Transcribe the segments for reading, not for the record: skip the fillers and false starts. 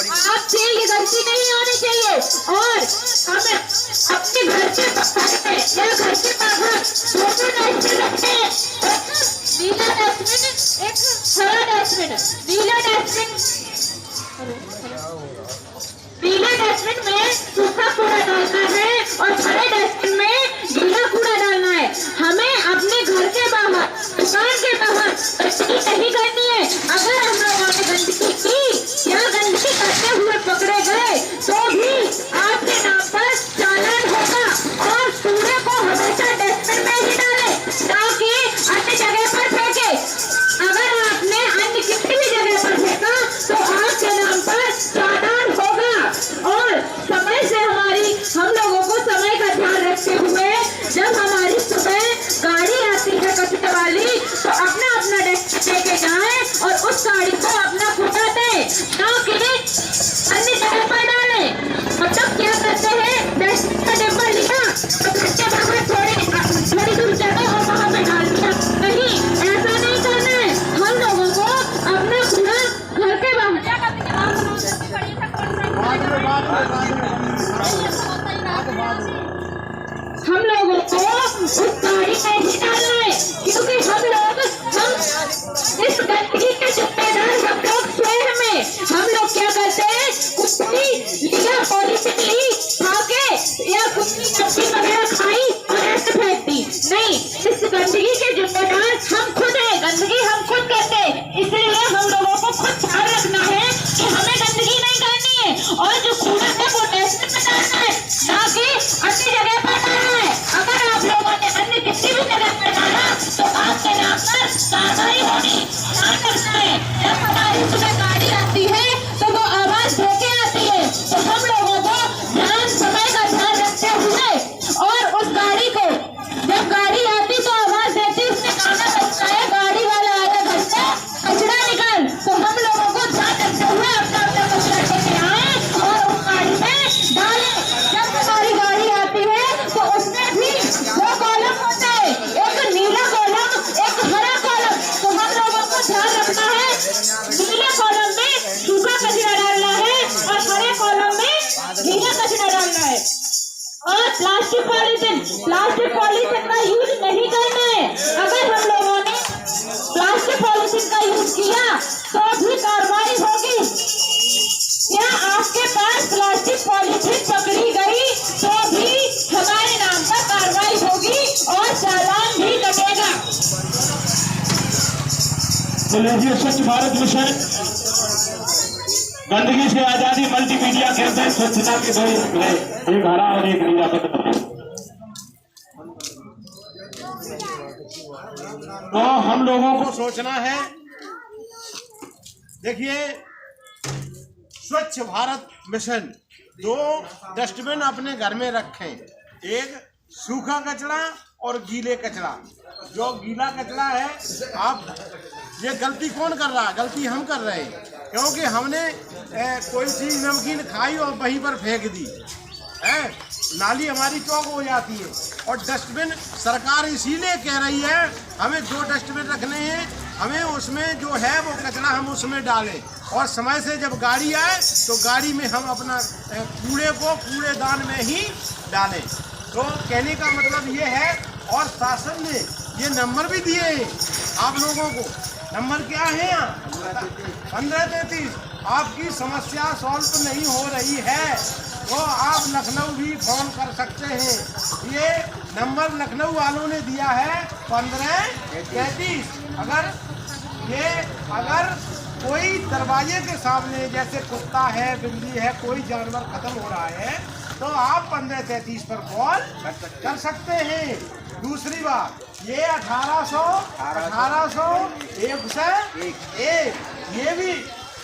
आपसे ये गलती नहीं होनी चाहिए। और हमें अपने घर के बाहर में या घर के बाहर दोनों डस्टबिन रखते हैं, नीला डस्टबिन, एक हरा डस्टबिन। नीला डस्टबिन में सूखा कूड़ा डालना है और हरे डस्टबिन में गीला कूड़ा डालना है। हमें अपने घर के बाहर, दुकान के बाहर गंदगी नहीं करनी है। अगर हम लोगों ने गंदगी की या गंदगी करते हुए पकड़े गए तो भी आपके नाम पर चालान होगा। और कूड़े को हमेशा डस्टबिन में ही डालें, ताकि अन्य जगह पर फेंके। अगर आपने अन्य किसी भी जगह पर फेंका तो आपके नाम पर चालान होगा। और समय से हम लोगों को समय का ध्यान रखते हुए जब हमारी सुबह गाड़ी आती है कचरे वाली तो अपना डस्टबिन लेके जाएं और उस गाड़ी को अपना कूड़ा दें, ना कि अन्य जगह पर डालें। मतलब क्या करते हैं, डस्टबिन का डिब्बा लिया तो घर के बाहर थोड़ी दूर जगह और वहां पे डाल दिया। नहीं, ऐसा नहीं करना है। हम लोगों को अपना कूड़ा घर के बाहर, हम लोगों को उस गाड़ी में ही डालना है, क्योंकि हम इस गंदगी के जिम्मेदार हम लोग शहर में। हम लोग क्या करते हैं, कुत्ती लिया पॉलिथीन ली खा के या कुत्ती सब्जी वगैरह खाई और ऐसे फेंक दी। नहीं, इस गंदगी के जिम्मेदार हम खुद है, गंदगी हम खुद करते हैं। इसलिए हम लोगों को खुद ध्यान रखना है कि हमें गंदगी नहीं करनी है और जो कूड़ा है वो डस्टबिन में डालना है, ना कि अन्य जगह पर डालना है। अगर आप लोगों ने अन्य किसी भी जगह पर डाला तो आपके नाम पर कार्रवाई होगी। ध्यान रखना है, जब हमारी सुबह गाड़ी आती है तो वो आवाज देके आती है, तो हम लोगों को समय का ध्यान रखते हुए और उस गाड़ी को, जब गाड़ी आती तो आवाज देती, उसने गाना बजता है, गाड़ी वाला आया घर से कचरा निकाल। तो हम लोगों को ध्यान रखते हुए अपना कचरा लेके आए और उस गाड़ी में डालें। जब हमारी गाड़ी आती है तो उसमें भी दो कॉलम होते हैं, एक नीला कॉलम, एक हरा कॉलम। तो हम लोगों को ध्यान रखना है, नीले कॉलम में सूखा कचरा डालना है और हरे कॉलम में गीला कचरा डालना है। और प्लास्टिक पॉलीथिन का यूज नहीं करना है। अगर हम लोगों ने प्लास्टिक पॉलीथिन का यूज किया तो भी कार्रवाई होगी। या आपके पास प्लास्टिक पॉलीथिन पकड़ी गई तो भी हमारे नाम पर कार्रवाई होगी और चालान भी कटेगा। तो लीजिए, स्वच्छ भारत मिशन, गंदगी से आजादी मल्टीमीडिया कैंपेन, स्वच्छता के दो डिस्प्ले, एक हरा और एक नीला पत्र। तो हम लोगों को सोचना है, देखिए, स्वच्छ भारत मिशन, 2 डस्टबिन अपने घर में रखें, एक सूखा कचरा और गीले कचरा। जो गीला कचरा है, आप ये गलती कौन कर रहा है, गलती हम कर रहे हैं, क्योंकि हमने कोई चीज नमकीन खाई और वहीं पर फेंक दी है, नाली हमारी चौक हो जाती है। और डस्टबिन सरकार इसीलिए कह रही है हमें 2 डस्टबिन रखने हैं, हमें उसमें जो है वो कचरा हम उसमें डालें और समय से जब गाड़ी आए तो गाड़ी में हम अपना कूड़े को कूड़ेदान में ही डालें। तो कहने का मतलब ये है, और शासन ने ये नंबर भी दिए हैं आप लोगों को। नंबर क्या है यहाँ, 1533। आपकी समस्या सॉल्व नहीं हो रही है तो आप लखनऊ भी फोन कर सकते हैं। ये नंबर लखनऊ वालों ने दिया है 1533। अगर कोई दरवाजे के सामने जैसे कुत्ता है, बिल्ली है, कोई जानवर खत्म हो रहा है तो आप 1533 पर कॉल कर सकते हैं। दूसरी बात, ये 1800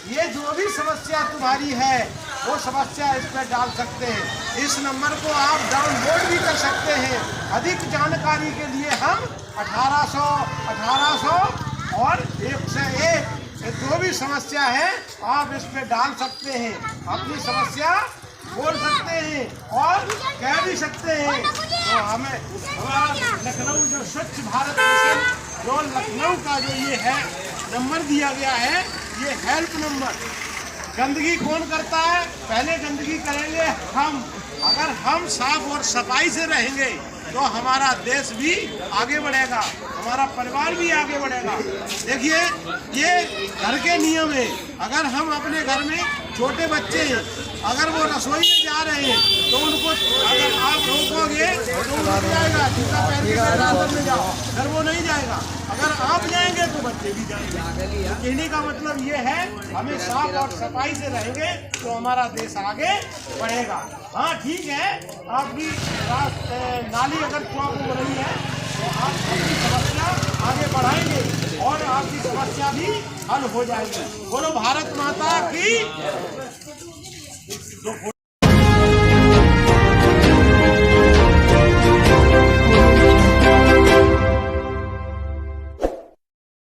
ये जो भी समस्या तुम्हारी है वो समस्या इस पर डाल सकते हैं। इस नंबर को आप डाउनलोड भी कर सकते हैं। अधिक जानकारी के लिए हम 1800 और 101 ये जो भी समस्या है आप इस पे डाल सकते हैं, अपनी समस्या बोल सकते हैं और कह भी सकते हैं। तो हमें हमारा लखनऊ जो स्वच्छ भारत मिशन, जो लखनऊ का जो ये है नंबर दिया गया है, ये हेल्प नंबर गंदगी कौन करता है? पहले गंदगी करेंगे हम। अगर हम साफ और सफाई से रहेंगे तो हमारा देश भी आगे बढ़ेगा, हमारा परिवार भी आगे बढ़ेगा। देखिए, ये घर के नियम है। अगर हम अपने घर में छोटे बच्चे हैं, अगर वो रसोई में जा रहे हैं तो उनको अगर आप रोकोगे तो वो रुक जाएगा, जूता पहन के अंदर में जाओ, अगर वो नहीं जाएगा। अगर आप जाएंगे तो बच्चे भी जाएंगे। तो कहने का मतलब ये है, हमें साफ और सफाई से रहेंगे तो हमारा देश आगे बढ़ेगा। हाँ ठीक है, आपकी नाली अगर चौक हो रही है तो आप अपनी समस्या आगे बढ़ाएंगे और आपकी समस्या भी हल हो जाएगी। बोलो भारत माता की।